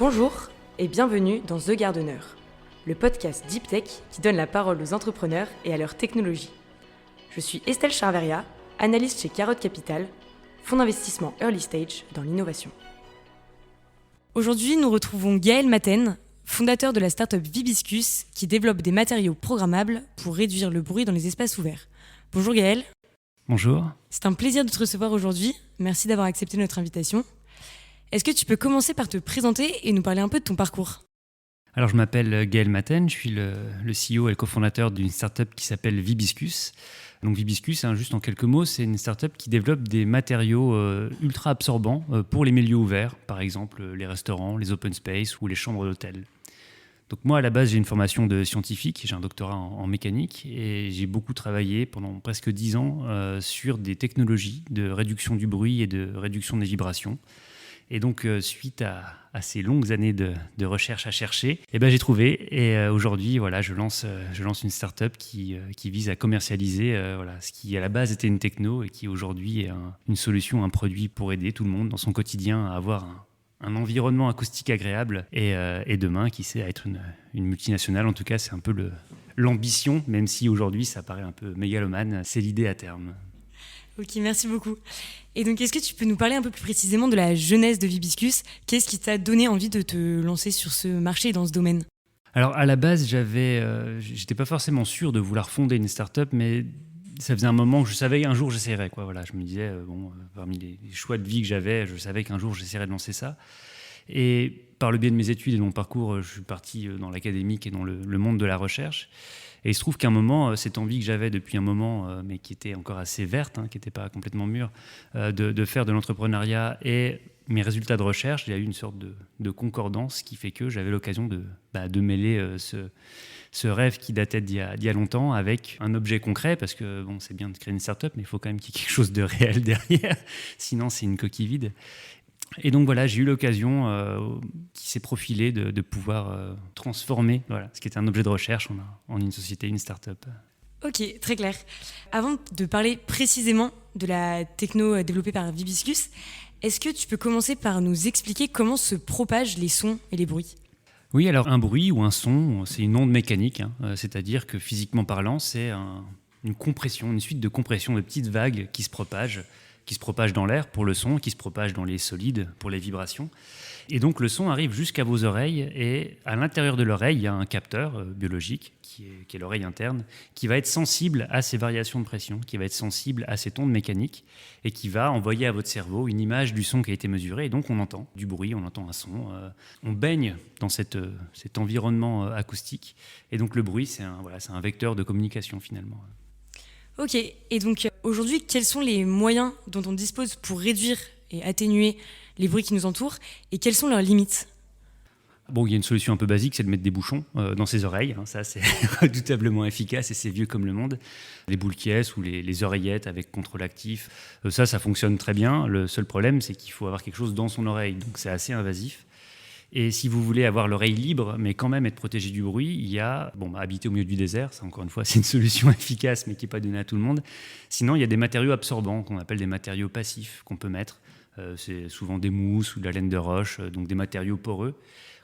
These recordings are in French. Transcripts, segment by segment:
Bonjour et bienvenue dans The Gardener, le podcast Deep Tech qui donne la parole aux entrepreneurs et à leur technologie. Je suis Estelle Charveria, analyste chez Carotte Capital, fonds d'investissement early stage dans l'innovation. Aujourd'hui, nous retrouvons Gaël Maten, fondateur de la startup Vibiscus qui développe des matériaux programmables pour réduire le bruit dans les espaces ouverts. Bonjour Gaël. Bonjour. C'est un plaisir de te recevoir aujourd'hui. Merci d'avoir accepté notre invitation. Est-ce que tu peux commencer par te présenter et nous parler un peu de ton parcours ? Alors, je m'appelle Gaël Maten, je suis le CEO et le cofondateur d'une startup qui s'appelle Vibiscus. Donc Vibiscus, juste en quelques mots, c'est une startup qui développe des matériaux ultra absorbants pour les milieux ouverts, par exemple les restaurants, les open space ou les chambres d'hôtel. Donc moi, à la base, j'ai une formation de scientifique, j'ai un doctorat en mécanique et j'ai beaucoup travaillé pendant presque 10 ans sur des technologies de réduction du bruit et de réduction des vibrations. Et donc, suite à ces longues années de recherche à chercher, j'ai trouvé. Et aujourd'hui, voilà, je lance une start-up qui vise à commercialiser ce qui, à la base, était une techno et qui, aujourd'hui, est une solution, un produit pour aider tout le monde dans son quotidien à avoir un environnement acoustique agréable. Et demain, qui sait, à être une multinationale. En tout cas, c'est un peu l'ambition, même si aujourd'hui, ça paraît un peu mégalomane. C'est l'idée à terme. Ok, merci beaucoup. Et donc, est-ce que tu peux nous parler un peu plus précisément de la genèse de Vibiscus ? Qu'est-ce qui t'a donné envie de te lancer sur ce marché et dans ce domaine ? Alors, à la base, j'étais pas forcément sûr de vouloir fonder une start-up, mais ça faisait un moment que je savais qu'un jour j'essaierais. Voilà, je me disais, parmi les choix de vie que j'avais, je savais qu'un jour j'essaierais de lancer ça. Et par le biais de mes études et de mon parcours, je suis parti dans l'académique et dans le monde de la recherche. Et il se trouve qu'à un moment, cette envie que j'avais depuis un moment, mais qui était encore assez verte, qui n'était pas complètement mûre, de faire de l'entrepreneuriat et mes résultats de recherche, il y a eu une sorte de concordance qui fait que j'avais l'occasion de mêler ce rêve qui datait d'il y a longtemps avec un objet concret, parce que c'est bien de créer une start-up, mais il faut quand même qu'il y ait quelque chose de réel derrière, sinon c'est une coquille vide. Et donc voilà, j'ai eu l'occasion qui s'est profilée de pouvoir transformer ce qui était un objet de recherche en une société, une start-up. Ok, très clair. Avant de parler précisément de la techno développée par Vibiscus, est-ce que tu peux commencer par nous expliquer comment se propagent les sons et les bruits ? Oui, alors un bruit ou un son, c'est une onde mécanique, c'est-à-dire que physiquement parlant, c'est une compression, une suite de compressions de petites vagues qui se propagent dans l'air pour le son, qui se propagent dans les solides pour les vibrations. Et donc le son arrive jusqu'à vos oreilles et à l'intérieur de l'oreille, il y a un capteur biologique qui est l'oreille interne, qui va être sensible à ces variations de pression, qui va être sensible à ces ondes mécaniques et qui va envoyer à votre cerveau une image du son qui a été mesuré. Et donc on entend du bruit, on entend un son. On baigne dans cet environnement acoustique. Et donc le bruit, c'est un vecteur de communication finalement. Ok, et donc aujourd'hui, quels sont les moyens dont on dispose pour réduire et atténuer les bruits qui nous entourent et quelles sont leurs limites ? Il y a une solution un peu basique, c'est de mettre des bouchons dans ses oreilles. Ça, c'est redoutablement efficace et c'est vieux comme le monde. Les boules qui ou les oreillettes avec contrôle actif, ça fonctionne très bien. Le seul problème, c'est qu'il faut avoir quelque chose dans son oreille, donc c'est assez invasif. Et si vous voulez avoir l'oreille libre, mais quand même être protégé du bruit, il y a, habiter au milieu du désert, ça encore une fois, c'est une solution efficace, mais qui n'est pas donnée à tout le monde. Sinon, il y a des matériaux absorbants, qu'on appelle des matériaux passifs, qu'on peut mettre. C'est souvent des mousses ou de la laine de roche, donc des matériaux poreux,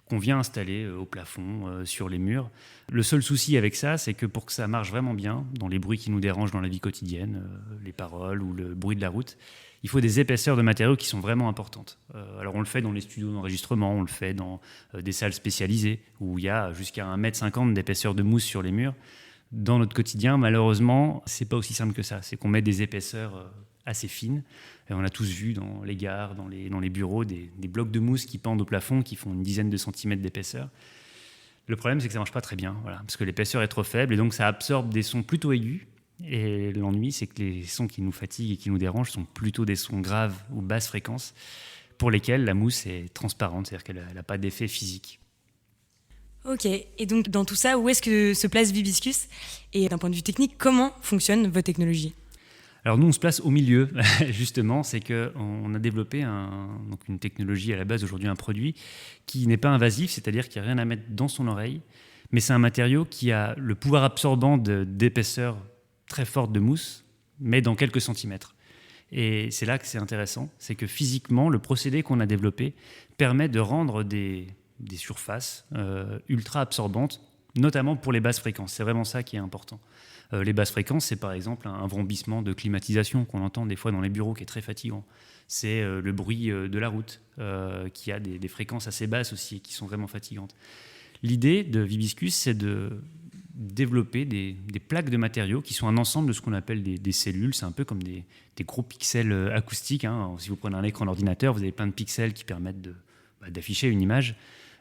qu'on vient installer au plafond, sur les murs. Le seul souci avec ça, c'est que pour que ça marche vraiment bien, dans les bruits qui nous dérangent dans la vie quotidienne, les paroles ou le bruit de la route, il faut des épaisseurs de matériaux qui sont vraiment importantes. Alors on le fait dans les studios d'enregistrement, on le fait dans des salles spécialisées, où il y a jusqu'à 1,50 m d'épaisseur de mousse sur les murs. Dans notre quotidien, malheureusement, c'est pas aussi simple que ça. C'est qu'on met des épaisseurs assez fines. Et on a tous vu dans les gares, dans les bureaux, des blocs de mousse qui pendent au plafond, qui font une dizaine de centimètres d'épaisseur. Le problème, c'est que ça marche pas très bien, parce que l'épaisseur est trop faible, et donc ça absorbe des sons plutôt aigus. Et l'ennui, c'est que les sons qui nous fatiguent et qui nous dérangent sont plutôt des sons graves ou basses fréquences, pour lesquels la mousse est transparente, c'est-à-dire qu'elle n'a pas d'effet physique. Ok, et donc dans tout ça, où est-ce que se place Vibiscus ? Et d'un point de vue technique, comment fonctionne votre technologie ? Alors nous, on se place au milieu, justement, c'est qu'on a développé une technologie à la base, aujourd'hui un produit, qui n'est pas invasif, c'est-à-dire qu'il n'y a rien à mettre dans son oreille, mais c'est un matériau qui a le pouvoir absorbant d'épaisseur très forte de mousse, mais dans quelques centimètres. Et c'est là que c'est intéressant, c'est que physiquement, le procédé qu'on a développé permet de rendre des surfaces ultra absorbantes, notamment pour les basses fréquences. C'est vraiment ça qui est important. Les basses fréquences, c'est par exemple un vrombissement de climatisation qu'on entend des fois dans les bureaux qui est très fatigant. C'est le bruit de la route qui a des fréquences assez basses aussi et qui sont vraiment fatigantes. L'idée de Vibiscus, c'est de développer des plaques de matériaux qui sont un ensemble de ce qu'on appelle des cellules. C'est un peu comme des gros pixels acoustiques. Si vous prenez un écran d'ordinateur, vous avez plein de pixels qui permettent d'afficher une image.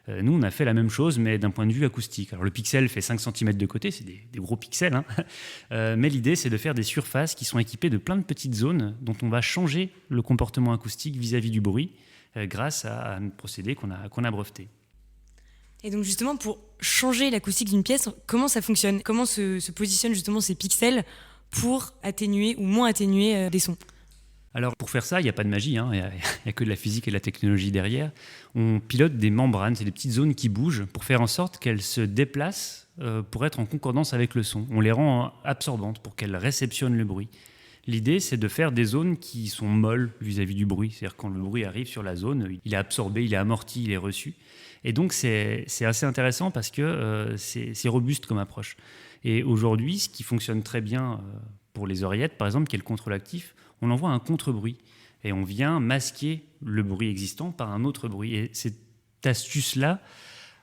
Nous, on a fait la même chose, mais d'un point de vue acoustique. Alors, le pixel fait 5 cm de côté, c'est des gros pixels. Mais l'idée, c'est de faire des surfaces qui sont équipées de plein de petites zones dont on va changer le comportement acoustique vis-à-vis du bruit grâce à un procédé qu'on a breveté. Et donc justement, pour changer l'acoustique d'une pièce, comment ça fonctionne ? Comment se positionnent justement ces pixels pour atténuer ou moins atténuer des sons ? Alors pour faire ça, il n'y a pas de magie, il n'y a que de la physique et de la technologie derrière. On pilote des membranes, c'est des petites zones qui bougent pour faire en sorte qu'elles se déplacent pour être en concordance avec le son. On les rend absorbantes pour qu'elles réceptionnent le bruit. L'idée, c'est de faire des zones qui sont molles vis-à-vis du bruit. C'est-à-dire quand le bruit arrive sur la zone, il est absorbé, il est amorti, il est reçu. Et donc c'est assez intéressant parce que c'est robuste comme approche. Et aujourd'hui, ce qui fonctionne très bien pour les oreillettes, par exemple, qui est le contrôle actif, on envoie un contre-bruit et on vient masquer le bruit existant par un autre bruit. Et cette astuce-là,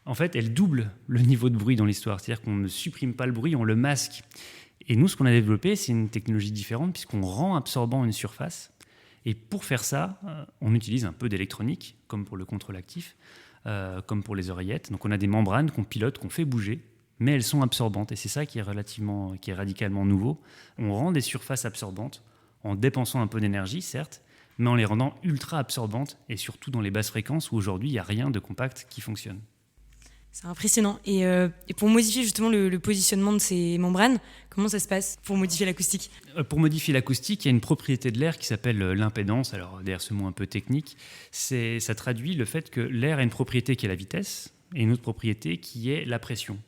en fait, elle double le niveau de bruit dans l'histoire. C'est-à-dire qu'on ne supprime pas le bruit, on le masque. Et nous, ce qu'on a développé, c'est une technologie différente puisqu'on rend absorbant une surface. Et pour faire ça, on utilise un peu d'électronique, comme pour le contrôle actif, comme pour les oreillettes. Donc on a des membranes qu'on pilote, qu'on fait bouger, mais elles sont absorbantes. Et c'est ça qui est radicalement nouveau. On rend des surfaces absorbantes en dépensant un peu d'énergie, certes, mais en les rendant ultra absorbantes, et surtout dans les basses fréquences où aujourd'hui, il n'y a rien de compact qui fonctionne. C'est impressionnant. Et pour modifier justement le positionnement de ces membranes, comment ça se passe pour modifier l'acoustique ? Pour modifier l'acoustique, il y a une propriété de l'air qui s'appelle l'impédance. Alors derrière ce mot un peu technique, ça traduit le fait que l'air a une propriété qui est la vitesse, et une autre propriété qui est la pression.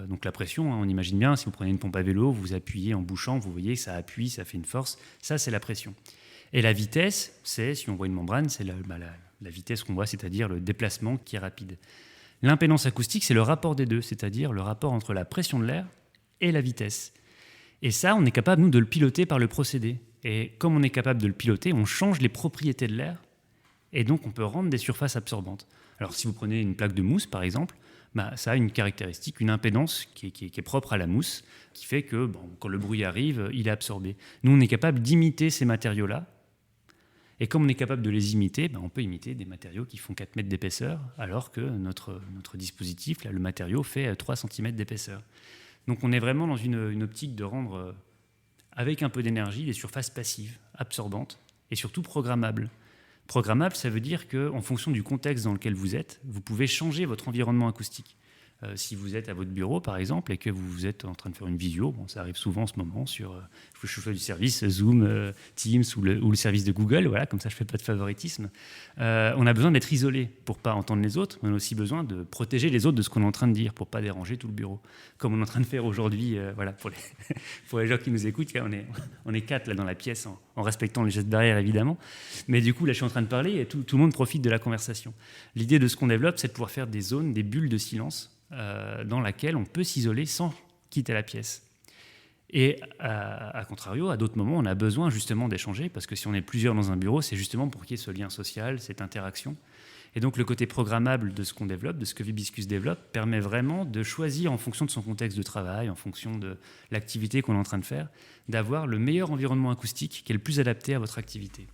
Donc la pression, on imagine bien, si vous prenez une pompe à vélo, vous appuyez en bouchant, vous voyez que ça appuie, ça fait une force. Ça, c'est la pression. Et la vitesse, si on voit une membrane, c'est la vitesse qu'on voit, c'est-à-dire le déplacement qui est rapide. L'impédance acoustique, c'est le rapport des deux, c'est-à-dire le rapport entre la pression de l'air et la vitesse. Et ça, on est capable, nous, de le piloter par le procédé. Et comme on est capable de le piloter, on change les propriétés de l'air, et donc on peut rendre des surfaces absorbantes. Alors si vous prenez une plaque de mousse, par exemple, ça a une caractéristique, une impédance qui est propre à la mousse, qui fait que quand le bruit arrive, il est absorbé. Nous, on est capable d'imiter ces matériaux-là, et comme on est capable de les imiter, on peut imiter des matériaux qui font 4 mètres d'épaisseur, alors que notre dispositif, là, le matériau, fait 3 cm d'épaisseur. Donc on est vraiment dans une optique de rendre, avec un peu d'énergie, des surfaces passives, absorbantes, et surtout programmables. Programmable, ça veut dire qu'en fonction du contexte dans lequel vous êtes, vous pouvez changer votre environnement acoustique. Si vous êtes à votre bureau, par exemple, et que vous êtes en train de faire une visio, ça arrive souvent en ce moment sur je fais du service Zoom, Teams ou le service de Google, voilà, comme ça je ne fais pas de favoritisme. On a besoin d'être isolé pour ne pas entendre les autres, mais on a aussi besoin de protéger les autres de ce qu'on est en train de dire pour ne pas déranger tout le bureau. Comme on est en train de faire aujourd'hui, voilà, pour les gens qui nous écoutent, là, on est 4 là, dans la pièce en respectant les gestes barrières évidemment. Mais du coup, là je suis en train de parler et tout le monde profite de la conversation. L'idée de ce qu'on développe, c'est de pouvoir faire des zones, des bulles de silence dans laquelle on peut s'isoler sans quitter la pièce. Et à contrario, à d'autres moments, on a besoin justement d'échanger, parce que si on est plusieurs dans un bureau, c'est justement pour qu'il y ait ce lien social, cette interaction. Et donc le côté programmable de ce qu'on développe, de ce que Vibiscus développe, permet vraiment de choisir en fonction de son contexte de travail, en fonction de l'activité qu'on est en train de faire, d'avoir le meilleur environnement acoustique qui est le plus adapté à votre activité.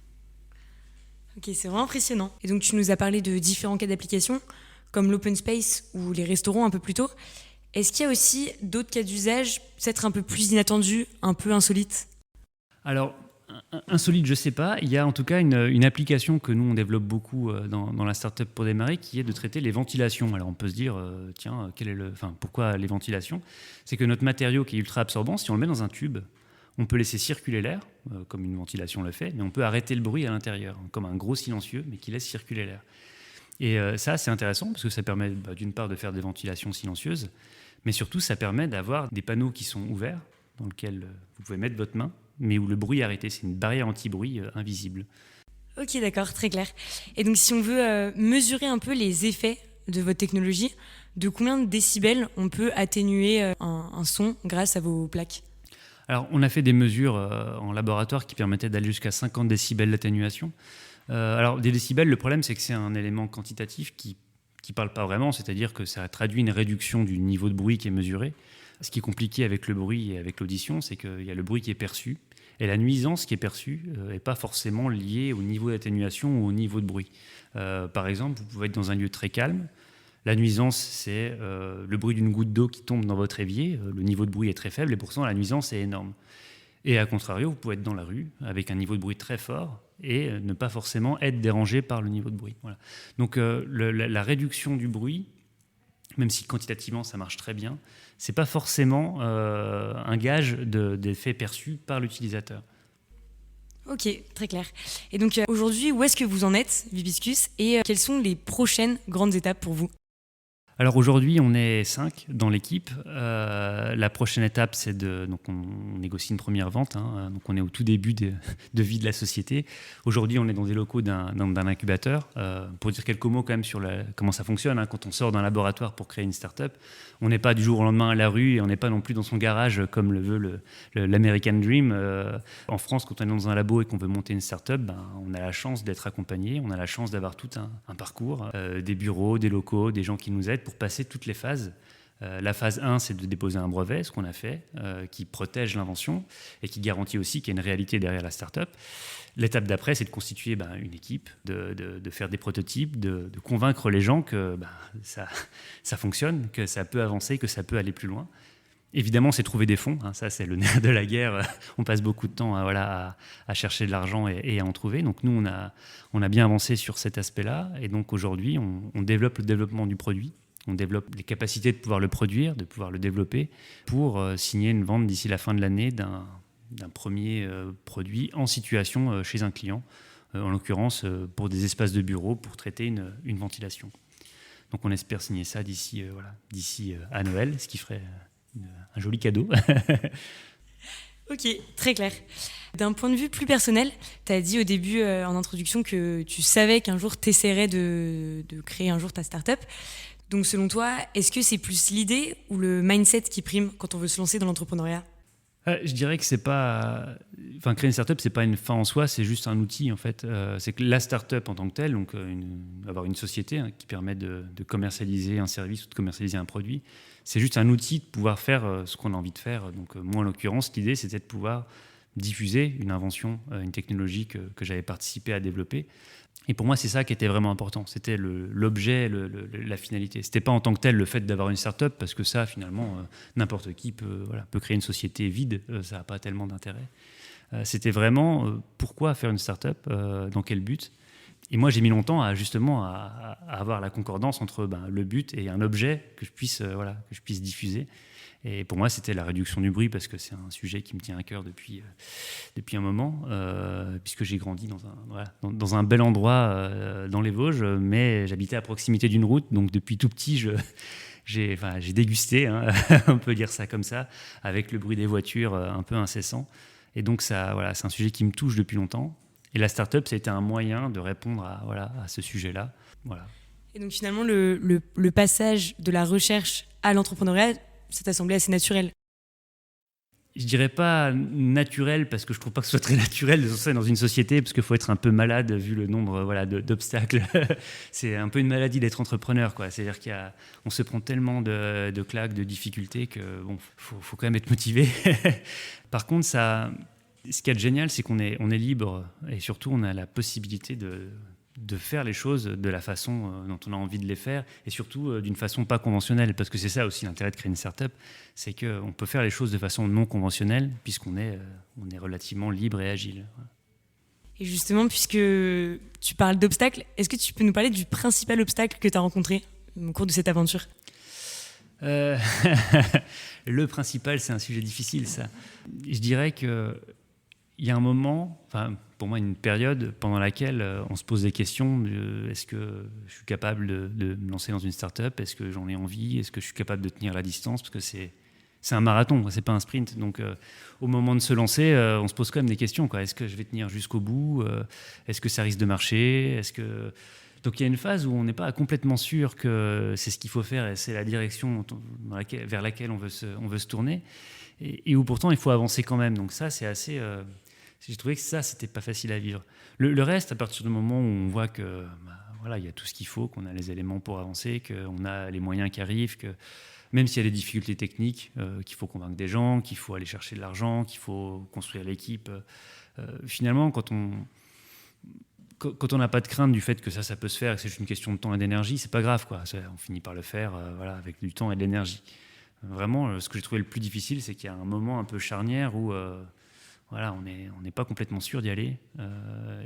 Ok, c'est vraiment impressionnant. Et donc tu nous as parlé de différents cas d'application, comme l'open space ou les restaurants un peu plus tôt. Est-ce qu'il y a aussi d'autres cas d'usage, peut-être un peu plus inattendus, un peu insolites ? Alors, insolite, je ne sais pas. Il y a en tout cas une application que nous, on développe beaucoup dans la startup pour démarrer, qui est de traiter les ventilations. Alors, on peut se dire, pourquoi les ventilations ? C'est que notre matériau qui est ultra absorbant, si on le met dans un tube, on peut laisser circuler l'air, comme une ventilation le fait, mais on peut arrêter le bruit à l'intérieur, comme un gros silencieux, mais qui laisse circuler l'air. Et ça, c'est intéressant parce que ça permet d'une part de faire des ventilations silencieuses, mais surtout ça permet d'avoir des panneaux qui sont ouverts, dans lesquels vous pouvez mettre votre main mais où le bruit est arrêté. C'est une barrière anti-bruit invisible. Ok, d'accord, très clair. Et donc si on veut mesurer un peu les effets de votre technologie, de combien de décibels on peut atténuer un son grâce à vos plaques? Alors, on a fait des mesures en laboratoire qui permettaient d'aller jusqu'à 50 décibels d'atténuation. Alors, des décibels, le problème, c'est que c'est un élément quantitatif qui parle pas vraiment, c'est-à-dire que ça traduit une réduction du niveau de bruit qui est mesuré. Ce qui est compliqué avec le bruit et avec l'audition, c'est qu'il y a le bruit qui est perçu, et la nuisance qui est perçue n'est pas forcément liée au niveau d'atténuation ou au niveau de bruit. Par exemple, vous pouvez être dans un lieu très calme. La nuisance, c'est le bruit d'une goutte d'eau qui tombe dans votre évier. Le niveau de bruit est très faible et pourtant la nuisance est énorme. Et à contrario, vous pouvez être dans la rue avec un niveau de bruit très fort et ne pas forcément être dérangé par le niveau de bruit. Voilà. Donc la réduction du bruit, même si quantitativement ça marche très bien, c'est pas forcément un gage d'effet perçu par l'utilisateur. Ok, très clair. Et donc aujourd'hui, où est-ce que vous en êtes, Vibiscus, et quelles sont les prochaines grandes étapes pour vous? Alors aujourd'hui, on est 5 dans l'équipe. La prochaine étape, c'est donc on négocie une première vente. Donc on est au tout début de vie de la société. Aujourd'hui, on est dans des locaux d'un incubateur. Pour dire quelques mots quand même sur comment ça fonctionne, quand on sort d'un laboratoire pour créer une start-up, on n'est pas du jour au lendemain à la rue et on n'est pas non plus dans son garage comme le veut l'American Dream. En France, quand on est dans un labo et qu'on veut monter une start-up, on a la chance d'être accompagné, on a la chance d'avoir tout un parcours, des bureaux, des locaux, des gens qui nous aident pour passer toutes les phases. La phase 1, c'est de déposer un brevet, ce qu'on a fait, qui protège l'invention et qui garantit aussi qu'il y a une réalité derrière la start-up. L'étape d'après, c'est de constituer une équipe, de faire des prototypes, de convaincre les gens que ça fonctionne, que ça peut avancer, que ça peut aller plus loin. Évidemment, c'est trouver des fonds. Ça, c'est le nerf de la guerre. On passe beaucoup de temps à chercher de l'argent et à en trouver. Donc nous, on a bien avancé sur cet aspect-là. Et donc aujourd'hui, on développe le développement du produit. On développe les capacités de pouvoir le produire, de pouvoir le développer pour signer une vente d'ici la fin de l'année d'un premier produit en situation chez un client, en l'occurrence pour des espaces de bureau pour traiter une ventilation. Donc on espère signer ça d'ici à Noël, ce qui ferait un joli cadeau. Ok, très clair. D'un point de vue plus personnel, tu as dit au début en introduction que tu savais qu'un jour tu essaierais de créer un jour ta start-up. Donc selon toi, est-ce que c'est plus l'idée ou le mindset qui prime quand on veut se lancer dans l'entrepreneuriat? Je dirais que c'est pas... créer une start-up, c'est pas une fin en soi, c'est juste un outil en fait. C'est que la start-up en tant que telle, donc avoir une société qui permet de commercialiser un service ou de commercialiser un produit, c'est juste un outil de pouvoir faire ce qu'on a envie de faire. Donc moi en l'occurrence, l'idée c'était de pouvoir diffuser une invention, une technologie que j'avais participé à développer. Et pour moi, c'est ça qui était vraiment important. C'était l'objet, la finalité. C'était pas en tant que tel le fait d'avoir une start-up, parce que ça, finalement, n'importe qui peut créer une société vide. Ça n'a pas tellement d'intérêt. C'était vraiment pourquoi faire une start-up, dans quel but. Et moi, j'ai mis longtemps à avoir la concordance entre le but et un objet que je puisse diffuser. Et pour moi, c'était la réduction du bruit, parce que c'est un sujet qui me tient à cœur depuis un moment, puisque j'ai grandi dans un bel endroit dans les Vosges, mais j'habitais à proximité d'une route. Donc depuis tout petit, j'ai dégusté, on peut dire ça comme ça, avec le bruit des voitures un peu incessant. Et donc c'est un sujet qui me touche depuis longtemps. Et la start-up, ça a été un moyen de répondre à ce sujet-là. Voilà. Et donc finalement, le passage de la recherche à l'entrepreneuriat, ça t'a semblé assez naturel? Je dirais pas naturel, parce que je trouve pas que ce soit très naturel de se lancer dans une société, parce qu'il faut être un peu malade vu le nombre d'obstacles. C'est un peu une maladie d'être entrepreneur, quoi. C'est-à-dire qu'on se prend tellement de claques, de difficultés que faut quand même être motivé. Par contre, ce qui est génial, c'est qu'on est libre, et surtout on a la possibilité de faire les choses de la façon dont on a envie de les faire, et surtout d'une façon pas conventionnelle, parce que c'est ça aussi l'intérêt de créer une start-up, c'est qu'on peut faire les choses de façon non conventionnelle, puisqu'on est relativement libre et agile. Et justement, puisque tu parles d'obstacles, est-ce que tu peux nous parler du principal obstacle que tu as rencontré au cours de cette aventure? Le principal, c'est un sujet difficile, ça. Je dirais que il y a un moment, pour moi, une période pendant laquelle on se pose des questions est-ce que je suis capable de me lancer dans une start-up? Est-ce que j'en ai envie? Est-ce que je suis capable de tenir la distance? Parce que c'est c'est un marathon, c'est pas un sprint. Donc, au moment de se lancer, on se pose quand même des questions, quoi. Est-ce que je vais tenir jusqu'au bout? Est-ce que ça risque de marcher? Donc, il y a une phase où on n'est pas complètement sûr que c'est ce qu'il faut faire et c'est la direction vers laquelle on veut se tourner. Et où pourtant, il faut avancer quand même. Donc ça, c'est assez... j'ai trouvé que ça, c'était pas facile à vivre. Le reste, à partir du moment où on voit que voilà, il y a tout ce qu'il faut, qu'on a les éléments pour avancer, qu'on a les moyens qui arrivent, que même s'il y a des difficultés techniques, qu'il faut convaincre des gens, qu'il faut aller chercher de l'argent, qu'il faut construire l'équipe, finalement, quand on n'a pas de crainte du fait que ça peut se faire, que c'est juste une question de temps et d'énergie, c'est pas grave, quoi. On finit par le faire voilà, avec du temps et de l'énergie. Vraiment, ce que j'ai trouvé le plus difficile, c'est qu'il y a un moment un peu charnière où voilà, on n'est pas complètement sûr d'y aller.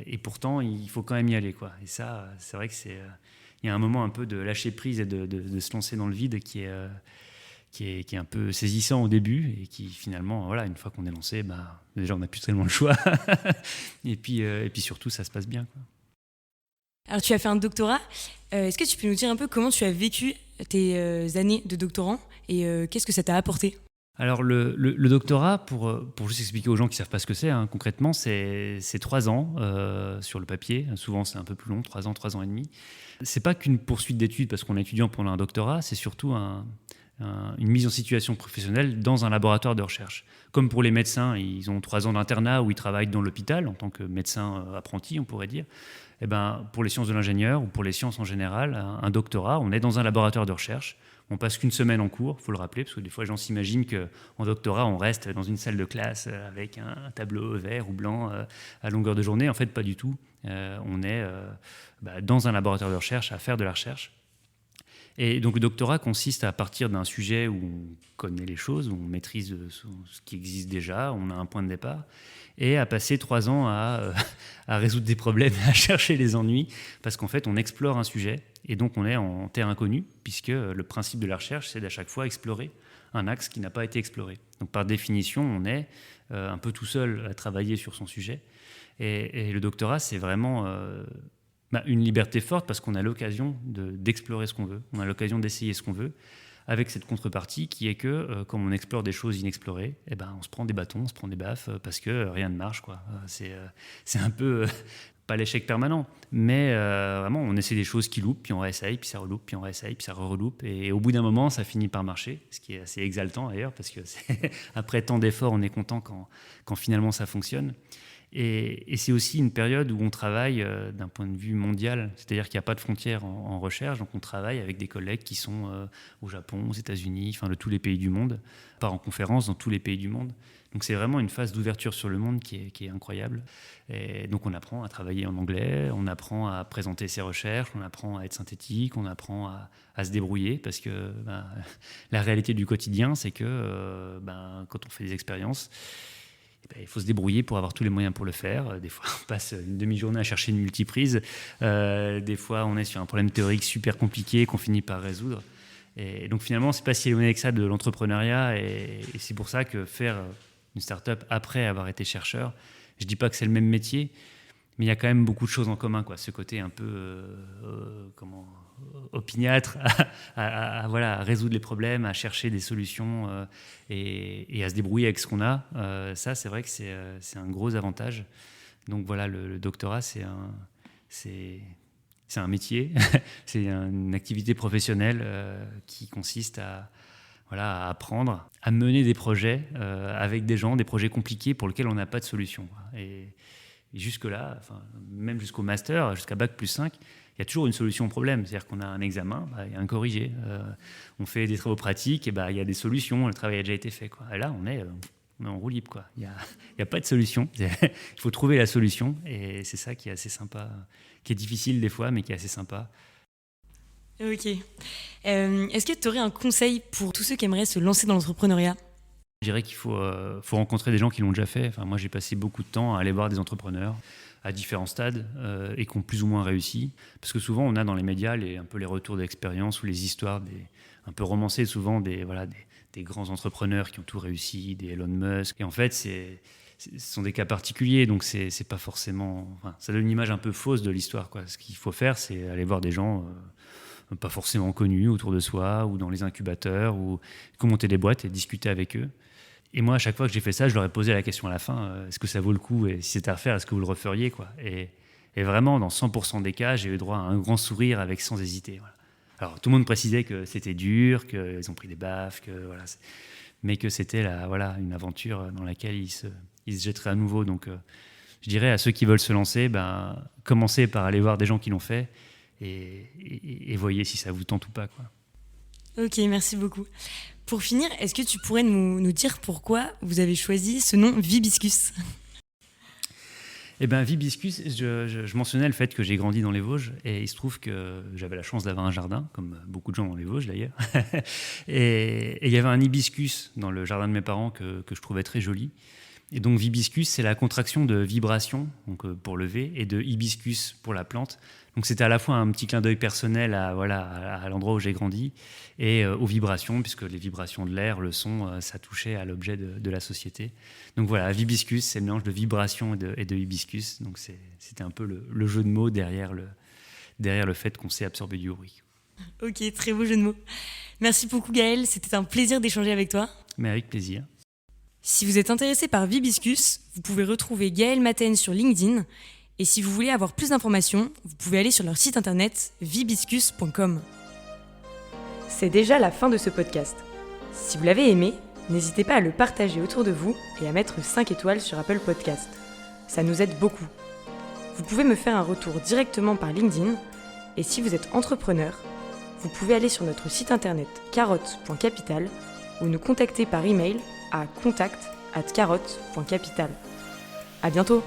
Et pourtant, il faut quand même y aller, quoi. Et ça, c'est vrai que il y a un moment un peu de lâcher prise et de se lancer dans le vide qui est un peu saisissant au début et qui finalement, voilà, une fois qu'on est lancé, déjà on n'a plus tellement le choix. et puis surtout, ça se passe bien, quoi. Alors tu as fait un doctorat. Est-ce que tu peux nous dire un peu comment tu as vécu tes années de doctorant et qu'est-ce que ça t'a apporté? Alors le doctorat, pour juste expliquer aux gens qui ne savent pas ce que c'est, hein, concrètement, c'est 3 ans sur le papier. Souvent c'est un peu plus long, 3 ans et demi. C'est pas qu'une poursuite d'études parce qu'on est étudiant pendant un doctorat, c'est surtout une mise en situation professionnelle dans un laboratoire de recherche. Comme pour les médecins, ils ont 3 ans d'internat où ils travaillent dans l'hôpital en tant que médecin apprenti, on pourrait dire. Eh ben, pour les sciences de l'ingénieur ou pour les sciences en général, un doctorat, on est dans un laboratoire de recherche. On passe qu'une semaine en cours, il faut le rappeler, parce que des fois, les gens s'imaginent qu'en doctorat, on reste dans une salle de classe avec un tableau vert ou blanc à longueur de journée. En fait, pas du tout. On est dans un laboratoire de recherche à faire de la recherche. Et donc le doctorat consiste à partir d'un sujet où on connaît les choses, où on maîtrise ce qui existe déjà, on a un point de départ, et à passer 3 ans à résoudre des problèmes, à chercher les ennuis, parce qu'en fait on explore un sujet, et donc on est en terre inconnue, puisque le principe de la recherche, c'est d'à chaque fois explorer un axe qui n'a pas été exploré. Donc par définition, on est un peu tout seul à travailler sur son sujet, et le doctorat, c'est vraiment... une liberté forte parce qu'on a l'occasion d'explorer ce qu'on veut, on a l'occasion d'essayer ce qu'on veut, avec cette contrepartie qui est que, comme on explore des choses inexplorées, on se prend des bâtons, on se prend des baffes, parce que rien ne marche, quoi. C'est un peu, pas l'échec permanent, mais vraiment on essaie des choses qui loupent, puis on réessaye, puis ça reloupe, puis on réessaye, puis ça reloupe, et au bout d'un moment ça finit par marcher, ce qui est assez exaltant d'ailleurs, parce que après tant d'efforts, on est content quand finalement ça fonctionne. Et c'est aussi une période où on travaille d'un point de vue mondial, c'est-à-dire qu'il n'y a pas de frontières en recherche, donc on travaille avec des collègues qui sont au Japon, aux États-Unis, enfin de tous les pays du monde, part en conférence dans tous les pays du monde. Donc c'est vraiment une phase d'ouverture sur le monde qui est incroyable. Et donc on apprend à travailler en anglais, on apprend à présenter ses recherches, on apprend à être synthétique, on apprend à se débrouiller, parce que la réalité du quotidien, c'est que quand on fait des expériences, il faut se débrouiller pour avoir tous les moyens pour le faire. Des fois, on passe une demi-journée à chercher une multiprise. Des fois, on est sur un problème théorique super compliqué qu'on finit par résoudre. Et donc, finalement, c'est pas si éloigné que ça de l'entrepreneuriat. Et c'est pour ça que faire une start-up après avoir été chercheur, je dis pas que c'est le même métier, mais il y a quand même beaucoup de choses en commun, quoi. Ce côté un peu opiniâtre à résoudre les problèmes, à chercher des solutions et à se débrouiller avec ce qu'on a. Ça, c'est vrai que c'est un gros avantage. Donc voilà, le doctorat, c'est un métier, c'est une activité professionnelle qui consiste à apprendre à mener des projets avec des gens, des projets compliqués pour lesquels on n'a pas de solution, quoi. Et jusque-là, même jusqu'au master, jusqu'à Bac+5, il y a toujours une solution au problème. C'est-à-dire qu'on a un examen, il y a un corrigé. On fait des travaux pratiques, et il y a des solutions, le travail a déjà été fait, quoi. Et là, on est en roue libre, quoi. Il n'y a pas de solution. Il faut trouver la solution, et c'est ça qui est assez sympa, qui est difficile des fois, mais qui est assez sympa. Ok. Est-ce que tu aurais un conseil pour tous ceux qui aimeraient se lancer dans l'entrepreneuriat ? Je dirais qu'il faut rencontrer des gens qui l'ont déjà fait. Moi, j'ai passé beaucoup de temps à aller voir des entrepreneurs à différents stades et qui ont plus ou moins réussi. Parce que souvent, on a dans les médias un peu les retours d'expérience ou les histoires un peu romancées, souvent des grands entrepreneurs qui ont tout réussi, des Elon Musk. Et en fait, ce sont des cas particuliers, donc c'est pas forcément... ça donne une image un peu fausse de l'histoire, quoi. Ce qu'il faut faire, c'est aller voir des gens pas forcément connus autour de soi ou dans les incubateurs ou qui ont monté des boîtes et discuter avec eux. Et moi, à chaque fois que j'ai fait ça, je leur ai posé la question à la fin, est-ce que ça vaut le coup et si c'était à refaire, est-ce que vous le referiez quoi. Et vraiment, dans 100% des cas, j'ai eu droit à un grand sourire avec sans hésiter. Voilà. Alors, tout le monde précisait que c'était dur, qu'ils ont pris des baffes, mais que c'était une aventure dans laquelle ils se jetteraient à nouveau. Donc, je dirais à ceux qui veulent se lancer, commencez par aller voir des gens qui l'ont fait et voyez si ça vous tente ou pas, quoi. Ok, merci beaucoup. Pour finir, est-ce que tu pourrais nous dire pourquoi vous avez choisi ce nom Vibiscus ? Eh bien, Vibiscus, je mentionnais le fait que j'ai grandi dans les Vosges et il se trouve que j'avais la chance d'avoir un jardin, comme beaucoup de gens dans les Vosges d'ailleurs. Et il y avait un hibiscus dans le jardin de mes parents que je trouvais très joli. Et donc Vibiscus, c'est la contraction de vibration, donc pour le V, et de hibiscus pour la plante. Donc c'était à la fois un petit clin d'œil personnel à l'endroit où j'ai grandi et aux vibrations, puisque les vibrations de l'air, le son, ça touchait à l'objet de la société. Donc voilà, Vibiscus, c'est le mélange de vibration et de hibiscus. Donc c'était un peu le jeu de mots derrière le fait qu'on sait absorber du bruit. Ok, très beau jeu de mots. Merci beaucoup Gaël, c'était un plaisir d'échanger avec toi. Mais avec plaisir. Si vous êtes intéressé par Vibiscus, vous pouvez retrouver Gaël Maten sur LinkedIn. Et si vous voulez avoir plus d'informations, vous pouvez aller sur leur site internet vibiscus.com. C'est déjà la fin de ce podcast. Si vous l'avez aimé, n'hésitez pas à le partager autour de vous et à mettre 5 étoiles sur Apple Podcast. Ça nous aide beaucoup. Vous pouvez me faire un retour directement par LinkedIn. Et si vous êtes entrepreneur, vous pouvez aller sur notre site internet carotte.capital ou nous contacter par email à contact@carotte.capital. À bientôt!